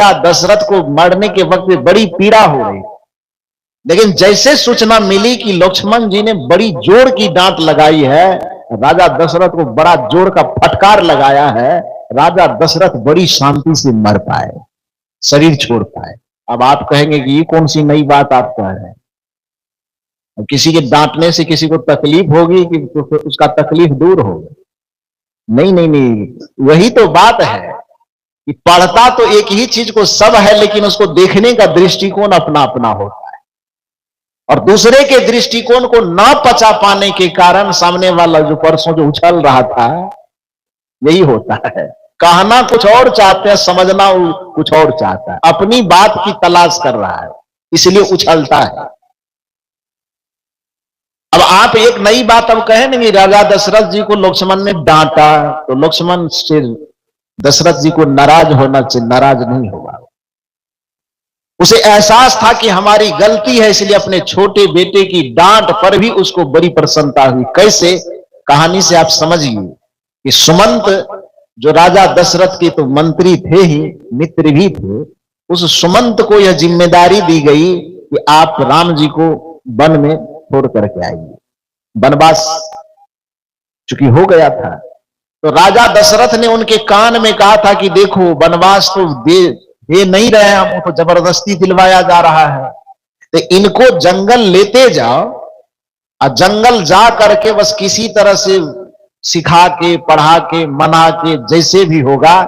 दशरथ को मरने के वक्त में बड़ी पीड़ा हो रही, लेकिन जैसे सूचना मिली कि लक्ष्मण जी ने बड़ी जोर की डांट लगाई है, राजा दशरथ को बड़ा जोर का फटकार लगाया है, राजा दशरथ बड़ी शांति से मर पाए, शरीर छोड़ पाए। अब आप कहेंगे कि ये कौन सी नई बात आप कह रहे हैं? किसी के डांटने से किसी को तकलीफ होगी कि तो उसका तकलीफ दूर होगा? नहीं नहीं नहीं, वही तो बात है कि पढ़ता तो एक ही चीज को सब है, लेकिन उसको देखने का दृष्टिकोण अपना अपना होता है, और दूसरे के दृष्टिकोण को ना पचा पाने के कारण सामने वाला जो परसों जो उछल रहा था, यही होता है। कहना कुछ और चाहते हैं, समझना कुछ और चाहता है, अपनी बात की तलाश कर रहा है, इसलिए उछलता है। अब आप एक नई बात अब कहें नहीं, राजा दशरथ जी को लक्ष्मण ने डांटा, तो लक्ष्मण से दशरथ जी को नाराज होना चाहिए, नाराज नहीं होगा। उसे एहसास था कि हमारी गलती है, इसलिए अपने छोटे बेटे की डांट पर भी उसको बड़ी प्रसन्नता हुई। कैसे? कहानी से आप समझिए कि सुमंत जो राजा दशरथ के तो मंत्री थे ही, मित्र भी थे, उस सुमंत को यह जिम्मेदारी दी गई कि आप राम जी को वन में छोड़ करके आइए। वनवास चूंकि हो गया था, तो राजा दशरथ ने उनके कान में कहा था कि देखो, वनवास तो दे नहीं रहे हैं, हमको तो जबरदस्ती दिलवाया जा रहा है, तो इनको जंगल लेते जाओ, और जंगल जा करके बस किसी तरह से सिखा के, पढ़ा के, मना के, जैसे भी होगा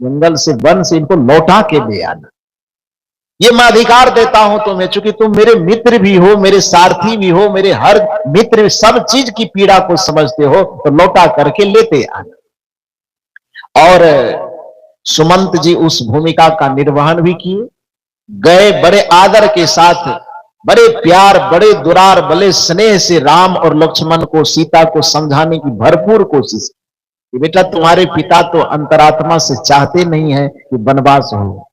जंगल से, वन से इनको लौटा के ले आना। ये मैं अधिकार देता हूं तुम्हें, चूंकि तुम मेरे मित्र भी हो, मेरे सारथी भी हो, मेरे हर मित्र सब चीज की पीड़ा को समझते हो, तो लौटा करके लेते आना। और सुमंत जी उस भूमिका का निर्वहन भी किए, गए बड़े आदर के साथ, बड़े प्यार, बड़े दुलार, बड़े स्नेह से राम और लक्ष्मण को, सीता को समझाने की भरपूर कोशिश की, बेटा तुम्हारे पिता तो अंतरात्मा से चाहते नहीं है कि वनवास हो,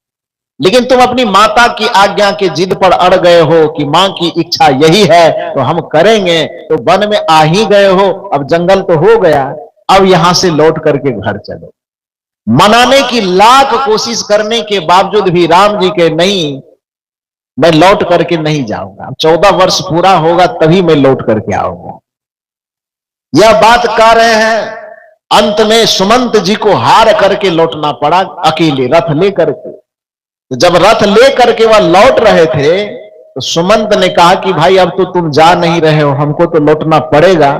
लेकिन तुम अपनी माता की आज्ञा के जिद पर अड़ गए हो कि मां की इच्छा यही है तो हम करेंगे, तो वन में आ ही गए हो, अब जंगल तो हो गया, अब यहां से लौट करके घर चलो। मनाने की लाख कोशिश करने के बावजूद भी राम जी के नहीं, मैं लौट करके नहीं जाऊंगा, 14 वर्ष पूरा होगा तभी मैं लौट करके आऊंगा। यह बात कह रहे हैं, अंत में सुमंत जी को हार करके लौटना पड़ा, अकेले रथ लेकर के। तो जब रथ ले करके वह लौट रहे थे, तो सुमंत ने कहा कि भाई अब तो तुम जा नहीं रहे हो, हमको तो लौटना पड़ेगा,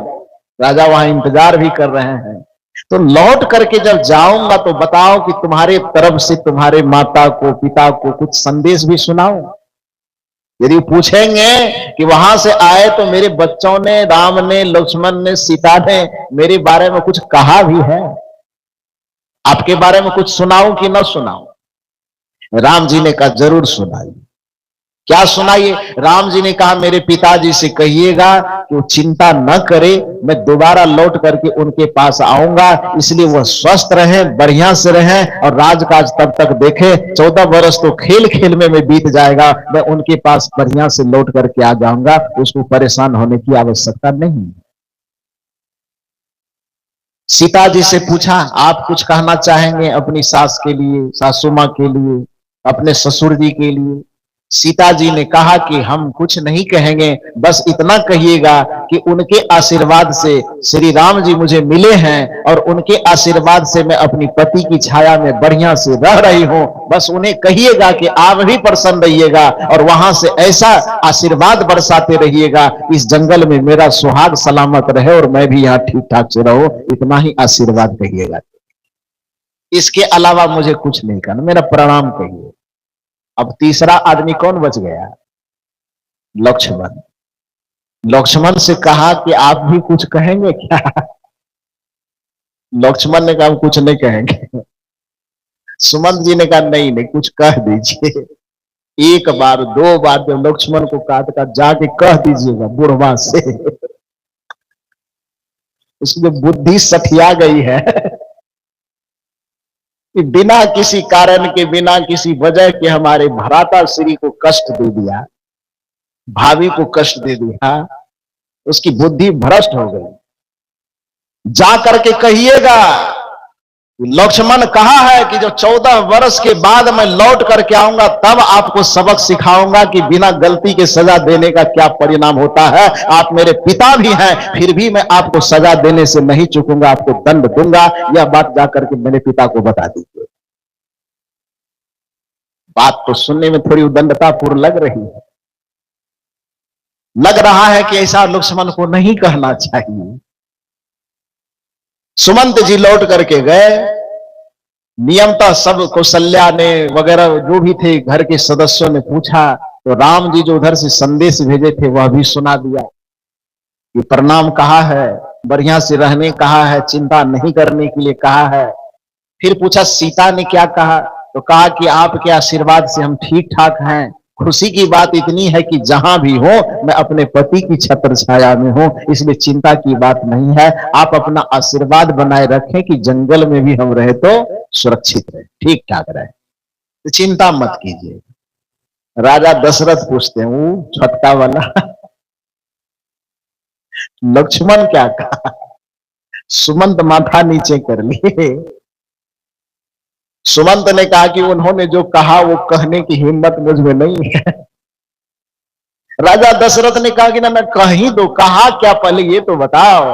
राजा वहां इंतजार भी कर रहे हैं, तो लौट करके जब जाऊंगा तो बताओ कि तुम्हारे तरफ से तुम्हारे माता को, पिता को कुछ संदेश भी सुनाओ। यदि पूछेंगे कि वहां से आए तो मेरे बच्चों ने, राम ने, लक्ष्मण ने, सीता ने मेरे बारे में कुछ कहा भी है, आपके बारे में कुछ सुनाऊं कि न सुनाऊं? राम जी ने कहा जरूर सुनाइए। क्या सुनाइए? राम जी ने कहा मेरे पिताजी से कहिएगा कि वो चिंता न करे, मैं दोबारा लौट करके उनके पास आऊंगा, इसलिए वह स्वस्थ रहें, बढ़िया से रहें और राजकाज तब तक देखें। 14 वर्ष तो खेल खेल में बीत जाएगा, मैं उनके पास बढ़िया से लौट करके आ जाऊंगा, उसको परेशान होने की आवश्यकता नहीं। सीता जी से पूछा आप कुछ कहना चाहेंगे अपनी सास के लिए, सासू मां के लिए, अपने ससुर जी के लिए? सीता जी ने कहा कि हम कुछ नहीं कहेंगे, बस इतना कहिएगा कि उनके आशीर्वाद से श्री राम जी मुझे मिले हैं, और उनके आशीर्वाद से मैं अपनी पति की छाया में बढ़िया से रह रही हूं। बस उन्हें कहिएगा कि आप भी प्रसन्न रहिएगा और वहां से ऐसा आशीर्वाद बरसाते रहिएगा, इस जंगल में मेरा सुहाग सलामत रहे और मैं भी यहाँ ठीक ठाक से रहूं, इतना ही आशीर्वाद कहिएगा। इसके अलावा मुझे कुछ नहीं करना, मेरा प्रणाम कहिए। अब तीसरा आदमी कौन बच गया? लक्ष्मण। लक्ष्मण से कहा कि आप भी कुछ कहेंगे क्या? लक्ष्मण ने कहा हम कुछ नहीं कहेंगे। सुमंत जी ने कहा नहीं नहीं, कुछ कह दीजिए। एक बार, 2 बार जब लक्ष्मण को कहा जाके कह दीजिएगा बुढ़वा से, उसकी जो बुद्धि सठिया गई है कि बिना किसी कारण के, बिना किसी वजह के हमारे भ्राता श्री को कष्ट दे दिया, भाभी को कष्ट दे दिया, उसकी बुद्धि भ्रष्ट हो गई। जा करके कहिएगा लक्ष्मण कहा है कि जब 14 वर्ष के बाद मैं लौट करके आऊंगा तब आपको सबक सिखाऊंगा कि बिना गलती के सजा देने का क्या परिणाम होता है। आप मेरे पिता भी हैं, फिर भी मैं आपको सजा देने से नहीं चूकूंगा, आपको दंड दूंगा। यह बात जाकर के मेरे पिता को बता दीजिए। बात तो सुनने में थोड़ी उदंडतापूर्ण लग रही है, लग रहा है कि ऐसा लक्ष्मण को नहीं कहना चाहिए। सुमंत जी लौट करके गए। नियमतः सब कौशल्या ने वगैरह जो भी थे घर के सदस्यों ने पूछा तो राम जी जो उधर से संदेश भेजे थे वह भी सुना दिया कि प्रणाम कहा है, बढ़िया से रहने कहा है, चिंता नहीं करने के लिए कहा है। फिर पूछा सीता ने क्या कहा, तो कहा कि आपके आशीर्वाद से हम ठीक ठाक हैं। खुशी की बात इतनी है कि जहां भी हो मैं अपने पति की छत्र छाया में हूं, इसलिए चिंता की बात नहीं है। आप अपना आशीर्वाद बनाए रखें कि जंगल में भी हम रहे तो सुरक्षित रहे, ठीक ठाक रहे, तो चिंता मत कीजिए। राजा दशरथ पूछते हैं वो छटका वाला लक्ष्मण क्या कहा। सुमंत माथा नीचे कर लिए। सुमंत ने कहा कि उन्होंने जो कहा वो कहने की हिम्मत मुझ में नहीं है। राजा दशरथ ने कहा कि ना मैं कहीं दो, कहा क्या पहले ये तो बताओ।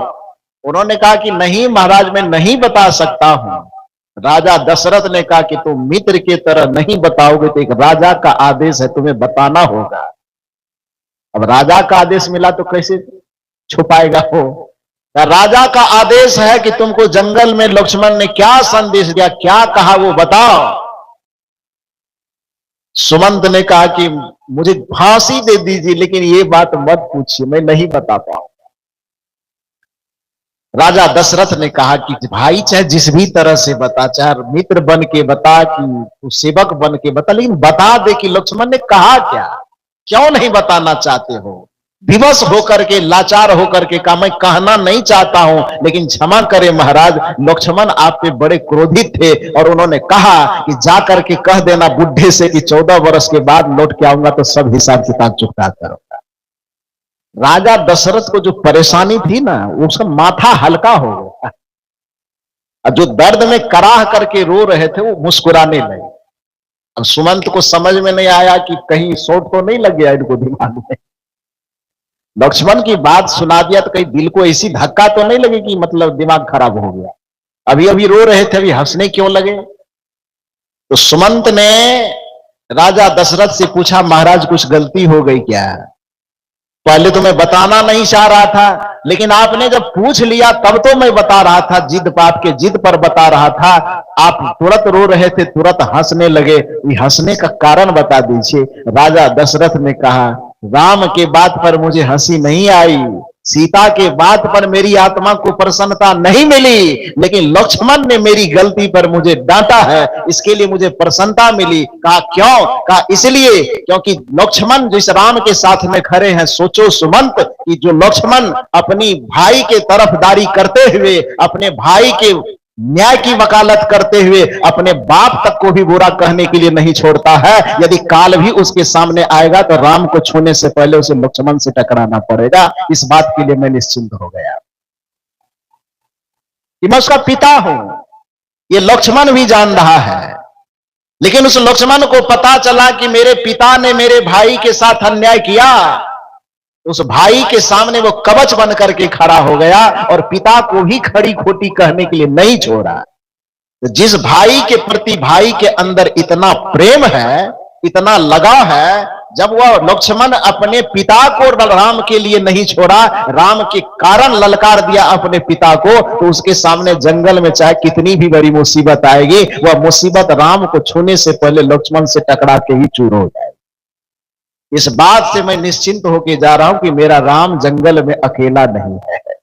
उन्होंने कहा कि नहीं महाराज मैं नहीं बता सकता हूं। राजा दशरथ ने कहा कि तुम मित्र के तरह नहीं बताओगे तो एक राजा का आदेश है, तुम्हें बताना होगा। अब राजा का आदेश मिला तो कैसे छुपाएगा वो। राजा का आदेश है कि तुमको जंगल में लक्ष्मण ने क्या संदेश दिया, क्या कहा वो बताओ। सुमंत ने कहा कि मुझे फांसी दे दीजिए लेकिन ये बात मत पूछिए, मैं नहीं बता पाऊंगा। राजा दशरथ ने कहा कि भाई चाहे जिस भी तरह से बता, चाहे मित्र बन के बता कि सेवक बन के बता, लेकिन बता दे कि लक्ष्मण ने कहा क्या। क्यों नहीं बताना चाहते हो। विवश होकर के लाचार होकर के कहा मैं कहना नहीं चाहता हूं लेकिन क्षमा करें महाराज, लक्ष्मण आप पे बड़े क्रोधित थे और उन्होंने कहा कि जाकर के कह देना बुढ़े से कि 14 वर्ष के बाद लौट के आऊंगा तो सब हिसाब किताब चुकता करूंगा। राजा दशरथ को जो परेशानी थी ना उसका माथा हल्का हो गया। जो दर्द में कराह करके रो रहे थे वो मुस्कुराने लगे। अब सुमंत को समझ में नहीं आया कि कहीं शॉट तो नहीं लग गया इनको दिमाग में। लक्ष्मण की बात सुना दिया तो कहीं दिल को ऐसी धक्का तो नहीं लगे कि मतलब दिमाग खराब हो गया। अभी अभी रो रहे थे, अभी हंसने क्यों लगे। तो सुमंत ने राजा दशरथ से पूछा महाराज कुछ गलती हो गई क्या। पहले तो मैं बताना नहीं चाह रहा था लेकिन आपने जब पूछ लिया तब तो मैं बता रहा था, जिद पाप के जिद पर बता रहा था। आप तुरंत रो रहे थे, तुरंत हंसने लगे, ये हंसने का कारण बता दीजिए। राजा दशरथ ने कहा राम के बात पर मुझे हंसी नहीं आई, सीता के बात पर मेरी आत्मा को प्रसन्नता नहीं मिली, लेकिन लक्ष्मण ने मेरी गलती पर मुझे डांटा है, इसके लिए मुझे प्रसन्नता मिली। कहा क्यों। कहा इसलिए क्योंकि लक्ष्मण जिस राम के साथ में खड़े हैं, सोचो सुमंत कि जो लक्ष्मण अपनी भाई के तरफदारी करते हुए, अपने भाई के न्याय की वकालत करते हुए अपने बाप तक को भी बुरा कहने के लिए नहीं छोड़ता है, यदि काल भी उसके सामने आएगा तो राम को छूने से पहले उसे लक्ष्मण से टकराना पड़ेगा। इस बात के लिए मैं निश्चिंत हो गया कि मैं उसका पिता हूं। ये लक्ष्मण भी जान रहा है, लेकिन उस लक्ष्मण को पता चला कि मेरे पिता ने मेरे भाई के साथ अन्याय किया। उस भाई के सामने वो कवच बन करके खड़ा हो गया और पिता को भी खड़ी खोटी कहने के लिए नहीं छोड़ा। तो जिस भाई के प्रति भाई के अंदर इतना प्रेम है, इतना लगाव है, जब वह लक्ष्मण अपने पिता को राम के लिए नहीं छोड़ा, राम के कारण ललकार दिया अपने पिता को, तो उसके सामने जंगल में चाहे कितनी भी बड़ी मुसीबत आएगी, वह मुसीबत राम को छूने से पहले लक्ष्मण से टकरा के ही चूर हो जाएगी। इस बात से मैं निश्चिंत होकर जा रहा हूं कि मेरा राम जंगल में अकेला नहीं है,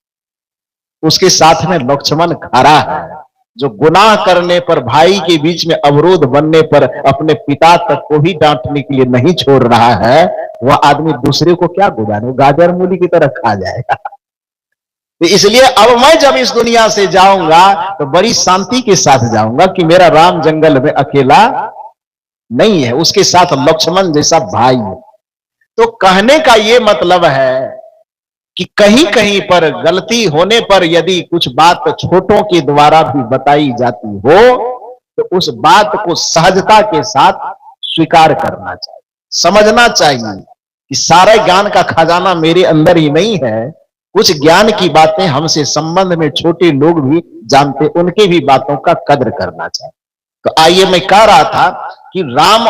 उसके साथ में लक्ष्मण खड़ा है, जो गुनाह करने पर, भाई के बीच में अवरोध बनने पर अपने पिता तक को भी डांटने के लिए नहीं छोड़ रहा है। वह आदमी दूसरे को क्या गुजारे, गाजर मूली की तरह खा जाएगा। तो इसलिए अब मैं जब इस दुनिया से जाऊंगा तो बड़ी शांति के साथ जाऊंगा कि मेरा राम जंगल में अकेला नहीं है, उसके साथ लक्ष्मण जैसा भाई है। तो कहने का यह मतलब है कि कहीं कहीं पर गलती होने पर यदि कुछ बात छोटों के द्वारा भी बताई जाती हो तो उस बात को सहजता के साथ स्वीकार करना चाहिए, समझना चाहिए कि सारे ज्ञान का खजाना मेरे अंदर ही नहीं है, कुछ ज्ञान की बातें हमसे संबंध में छोटे लोग भी जानते, उनकी भी बातों का कद्र करना चाहिए। तो आइए, मैं कह रहा था कि राम,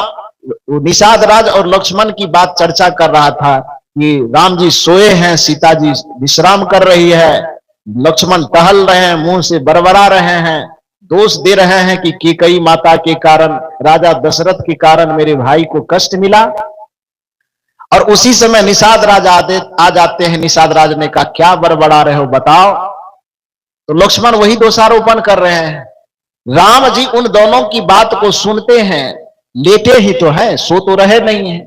निषाद राज और लक्ष्मण की बात चर्चा कर रहा था कि राम जी सोए हैं, सीता जी विश्राम कर रही है, लक्ष्मण टहल रहे हैं, मुंह से बरबरा रहे हैं, दोष दे रहे हैं कि कैकेयी माता के कारण, राजा दशरथ के कारण मेरे भाई को कष्ट मिला। और उसी समय निषाद राज आ जाते हैं। निषाद राज ने कहा, क्या बड़बड़ा रहे हो, बताओ। तो लक्ष्मण वही दोषारोपण कर रहे हैं। राम जी उन दोनों की बात को सुनते हैं, लेटे ही तो है, सो तो रहे नहीं है,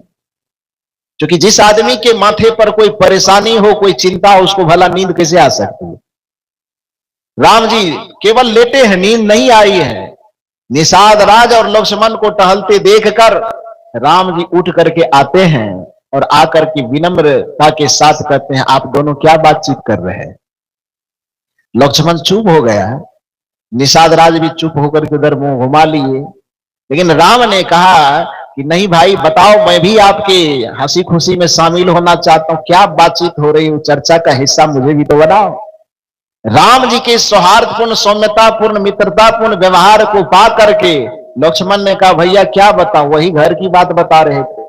क्योंकि जिस आदमी के माथे पर कोई परेशानी हो, कोई चिंता हो, उसको भला नींद कैसे आ सकती है। राम जी केवल लेटे हैं, नींद नहीं आई है। निषाद राज और लक्ष्मण को टहलते देखकर राम जी उठ करके आते हैं और आकर के विनम्रता के साथ कहते हैं, आप दोनों क्या बातचीत कर रहे हैं। लक्ष्मण चुप हो गया, निषाद राज भी चुप होकर के उधर मुंह घुमा लिए। लेकिन राम ने कहा कि नहीं भाई, बताओ, मैं भी आपके हंसी खुशी में शामिल होना चाहता हूं, क्या बातचीत हो रही है, चर्चा का हिस्सा मुझे भी तो बनाओ। राम जी के सौहार्दपूर्ण, सौम्यतापूर्ण, मित्रतापूर्ण व्यवहार को पा करके लक्ष्मण ने कहा, भैया क्या बताऊं, वही घर की बात बता रहे थे,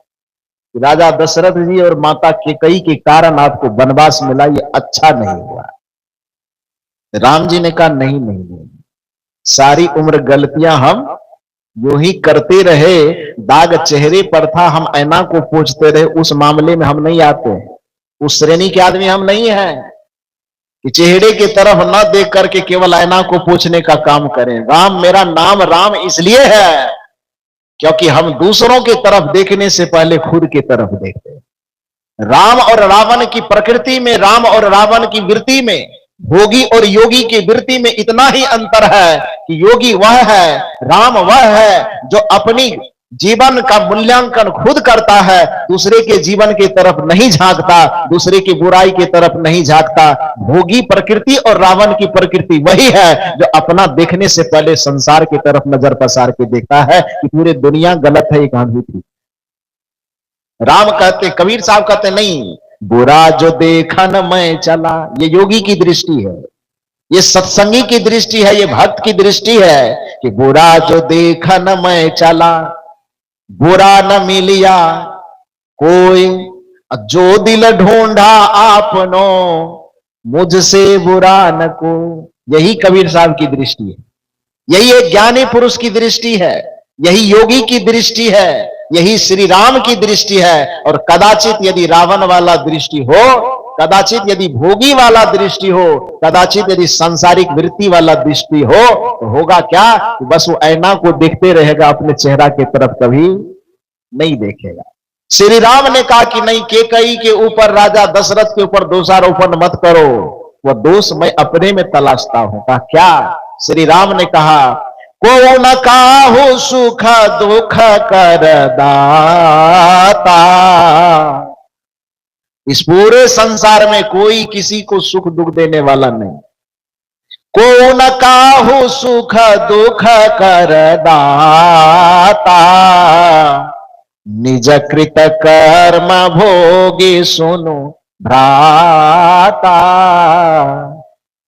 राजा दशरथ जी और माता कैकेयी के कारण आपको वनवास मिला, ये अच्छा नहीं हुआ। राम जी ने कहा, नहीं नहीं नहीं, सारी उम्र गलतियां हम यूं ही करते रहे, दाग चेहरे पर था, हम ऐना को पूछते रहे, उस मामले में हम नहीं आते, उस श्रेणी के आदमी हम नहीं हैं कि चेहरे की तरफ न देख करके केवल ऐना को पूछने का काम करें। राम, मेरा नाम राम इसलिए है क्योंकि हम दूसरों की तरफ देखने से पहले खुद की तरफ देखते हैं। राम और रावण की प्रकृति में, राम और रावण की वृत्ति में, भोगी और योगी की वृत्ति में इतना ही अंतर है कि योगी वह है, राम वह है जो अपनी जीवन का मूल्यांकन खुद करता है, दूसरे के जीवन की तरफ नहीं झांकता, दूसरे की बुराई की तरफ नहीं झांकता। भोगी प्रकृति और रावण की प्रकृति वही है जो अपना देखने से पहले संसार की तरफ नजर पसार के देखता है कि पूरी दुनिया गलत है, एक आंधी थी। राम कहते, कबीर साहब कहते, नहीं, बुरा जो देखन मैं चला, ये योगी की दृष्टि है, ये सत्संगी की दृष्टि है, ये भक्त की दृष्टि है कि बुरा जो देखन मैं चला, बुरा न मिलिया कोई, जो दिल ढूंढा आपनो, मुझसे बुरा न को। यही कबीर साहब की दृष्टि है, यही एक ज्ञानी पुरुष की दृष्टि है, यही योगी की दृष्टि है, यही श्री राम की दृष्टि है। और कदाचित यदि रावण वाला दृष्टि हो, कदाचित यदि भोगी वाला दृष्टि हो, कदाचित यदि सांसारिक वृत्ति वाला दृष्टि हो, तो होगा क्या, बस वो ऐना को देखते रहेगा, अपने चेहरा की तरफ कभी नहीं देखेगा। श्री राम ने कहा कि नहीं, कैकेयी के ऊपर, राजा दशरथ के ऊपर दोषारोपण मत करो, वह दोष मैं अपने में तलाशता हूं। कहा क्या? श्री राम ने कहा, को न काहू सुख दुख कर दाता, इस पूरे संसार में कोई किसी को सुख दुख देने वाला नहीं। को न काहू सुख दुख कर दाता, निज कृत कर्म भोगी सुनु भ्राता।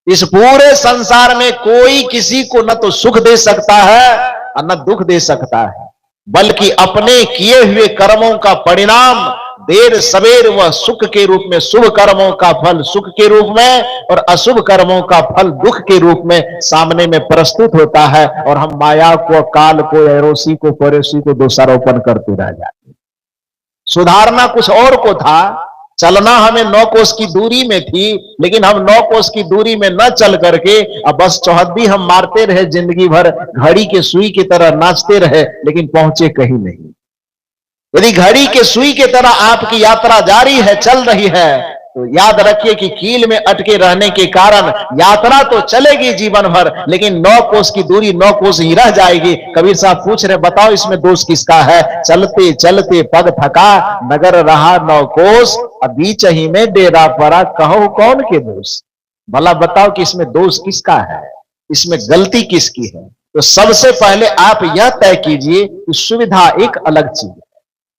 इस पूरे संसार में कोई किसी को न तो सुख दे सकता है और न दुख दे सकता है, बल्कि अपने किए हुए कर्मों का परिणाम देर सवेर वह सुख के रूप में, शुभ कर्मों का फल सुख के रूप में और अशुभ कर्मों का फल दुख के रूप में सामने में प्रस्तुत होता है। और हम माया को, काल को, अड़ोसी को, पड़ोसी को दोषारोपण करते रह जाते। सुधारना कुछ और को था, चलना हमें 9 कोस की दूरी में थी, लेकिन हम 9 कोस की दूरी में न चल करके अब बस चौहद्दी हम मारते रहे, जिंदगी भर घड़ी के सुई की तरह नाचते रहे, लेकिन पहुंचे कहीं नहीं। यदि घड़ी के सुई की तरह आपकी यात्रा जारी है, चल रही है, तो याद रखिए कि कील में अटके रहने के कारण यात्रा तो चलेगी जीवन भर, लेकिन 9 कोस की दूरी 9 कोस ही रह जाएगी। कबीर साहब पूछ रहे, बताओ इसमें दोष किसका है? चलते चलते पग थका, नगर रहा 9 कोस, अब बीच ही में डेरा पड़ा, कहो कौन के दोष? भला बताओ कि इसमें दोष किसका है, इसमें गलती किसकी है? तो सबसे पहले आप यह तय कीजिए कि सुविधा एक अलग चीज है,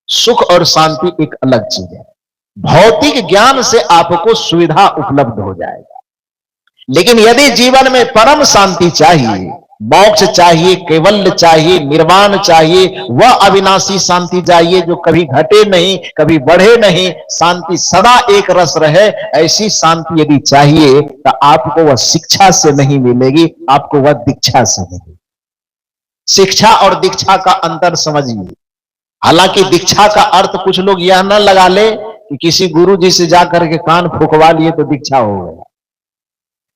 सुख और शांति एक अलग चीज है। भौतिक ज्ञान से आपको सुविधा उपलब्ध हो जाएगा, लेकिन यदि जीवन में परम शांति चाहिए, मोक्ष चाहिए, कैवल्य चाहिए, निर्वाण चाहिए, वह अविनाशी शांति चाहिए जो कभी घटे नहीं, कभी बढ़े नहीं, शांति सदा एक रस रहे, ऐसी शांति यदि चाहिए तो आपको वह शिक्षा से नहीं मिलेगी, आपको वह दीक्षा से मिलेगी। शिक्षा और दीक्षा का अंतर समझिए। हालांकि दीक्षा का अर्थ कुछ लोग यह न लगा ले कि किसी गुरु जी से जाकर के कान फुकवा लिए तो दीक्षा हो गया,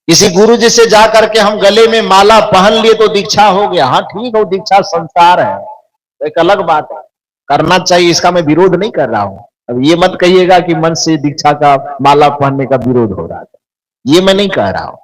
किसी गुरु जी से जाकर के हम गले में माला पहन लिए तो दीक्षा हो गया। हाँ ठीक है, दीक्षा संस्कार है, तो एक अलग बात है, करना चाहिए, इसका मैं विरोध नहीं कर रहा हूं। अब ये मत कहिएगा कि मन से दीक्षा का माला पहनने का विरोध हो रहा था, ये मैं नहीं कह रहा हूं।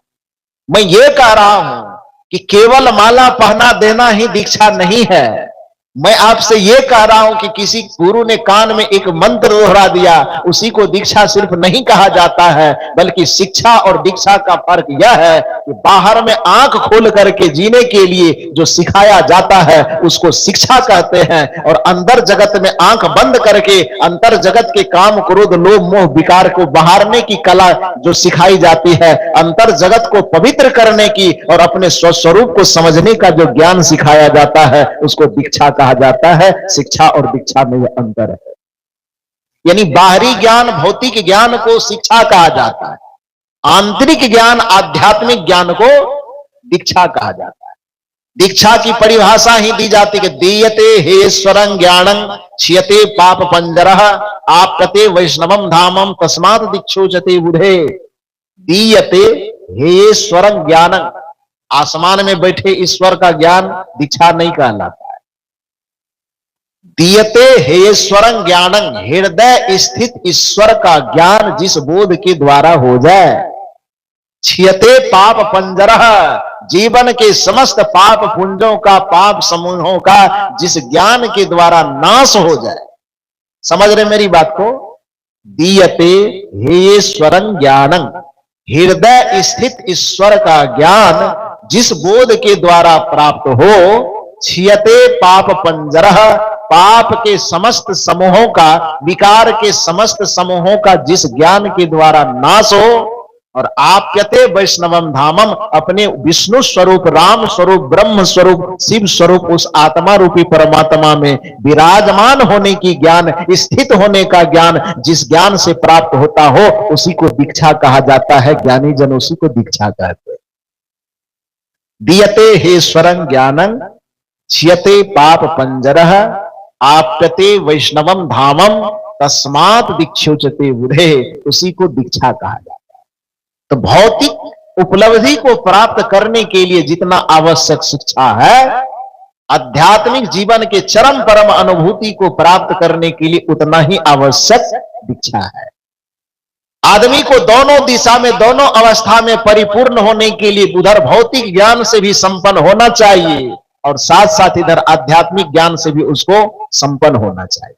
मैं ये कह रहा हूं कि केवल माला पहना देना ही दीक्षा नहीं है। मैं आपसे यह कह रहा हूं कि किसी गुरु ने कान में एक मंत्र दोहरा दिया, उसी को दीक्षा सिर्फ नहीं कहा जाता है, बल्कि शिक्षा और दीक्षा का फर्क यह है कि बाहर में आंख खोल करके जीने के लिए जो सिखाया जाता है उसको शिक्षा कहते हैं, और अंदर जगत में आंख बंद करके अंतर जगत के काम क्रोध लोभ मोह विकार को बहारने की कला जो सिखाई जाती है, अंतर जगत को पवित्र करने की और अपने स्वस्वरूप को समझने का जो ज्ञान सिखाया जाता है उसको दीक्षा कहा जाता है। शिक्षा और दीक्षा में यह अंतर है। यानी बाहरी ज्ञान भौतिक ज्ञान को शिक्षा कहा जाता है, आंतरिक ज्ञान आध्यात्मिक ज्ञान को दीक्षा कहा जाता है। दीक्षा की परिभाषा ही दी जाती है कि दीयते हेश्वरं ज्ञानं क्षीयते पाप पंजरः आप्यते वैष्णवं धामं तस्मात् दीक्षोचते बुधे। दीयते हेश्वरं ज्ञानं, आसमान में बैठे ईश्वर का ज्ञान दीक्षा नहीं कहलाता। दीयते हेश्वरं ज्ञानं, हृदय स्थित ईश्वर का ज्ञान जिस बोध के द्वारा हो जाए। क्षीयते पाप पंजरः, जीवन के समस्त पाप पुंजों का पाप समूहों का जिस ज्ञान के द्वारा नाश हो जाए। समझ रहे मेरी बात को? दीयते हेश्वरं ज्ञानं, हृदय स्थित ईश्वर का ज्ञान जिस बोध के द्वारा प्राप्त हो। क्षीयते पाप पंजरः, पाप के समस्त समूहों का, विकार के समस्त समूहों का जिस ज्ञान के द्वारा नाश हो। और आप्यते वैष्णवम धामम, अपने विष्णु स्वरूप राम स्वरूप ब्रह्म स्वरूप शिव स्वरूप उस आत्मा रूपी परमात्मा में विराजमान होने की ज्ञान, स्थित होने का ज्ञान जिस ज्ञान से प्राप्त होता हो उसी को दीक्षा कहा जाता है। ज्ञानी जन उसी को दीक्षा कहते हैं। दीयते हेश्वरं ज्ञानं क्षीयते पाप पंजरः आप्यते वैष्णवम धामम तस्मात् दीक्षोचते बुधे, उसी को दीक्षा कहा जाता है। तो भौतिक उपलब्धि को प्राप्त करने के लिए जितना आवश्यक शिक्षा है, आध्यात्मिक जीवन के चरम परम अनुभूति को प्राप्त करने के लिए उतना ही आवश्यक दीक्षा है। आदमी को दोनों दिशा में दोनों अवस्था में परिपूर्ण होने के लिए उधर भौतिक ज्ञान से भी संपन्न होना चाहिए और साथ साथ इधर आध्यात्मिक ज्ञान से भी उसको संपन्न होना चाहिए।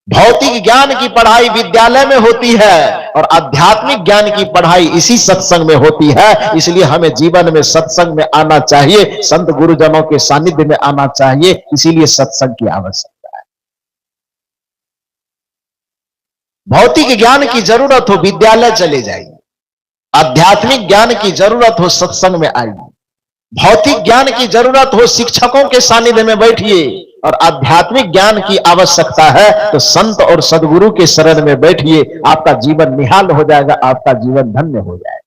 भौतिक ज्ञान की पढ़ाई विद्यालय में होती है और आध्यात्मिक ज्ञान की पढ़ाई इसी सत्संग में होती है। इसलिए हमें जीवन में सत्संग में आना चाहिए, संत गुरुजनों के सानिध्य में आना चाहिए, इसीलिए सत्संग की आवश्यकता है। भौतिक ज्ञान की जरूरत हो विद्यालय चले जाइए, आध्यात्मिक ज्ञान की जरूरत हो सत्संग में आइए, भौतिक ज्ञान की जरूरत हो शिक्षकों के सानिध्य में बैठिए, और आध्यात्मिक ज्ञान की आवश्यकता है तो संत और सदगुरु के शरण में बैठिए। आपका जीवन निहाल हो जाएगा, आपका जीवन धन्य हो जाएगा।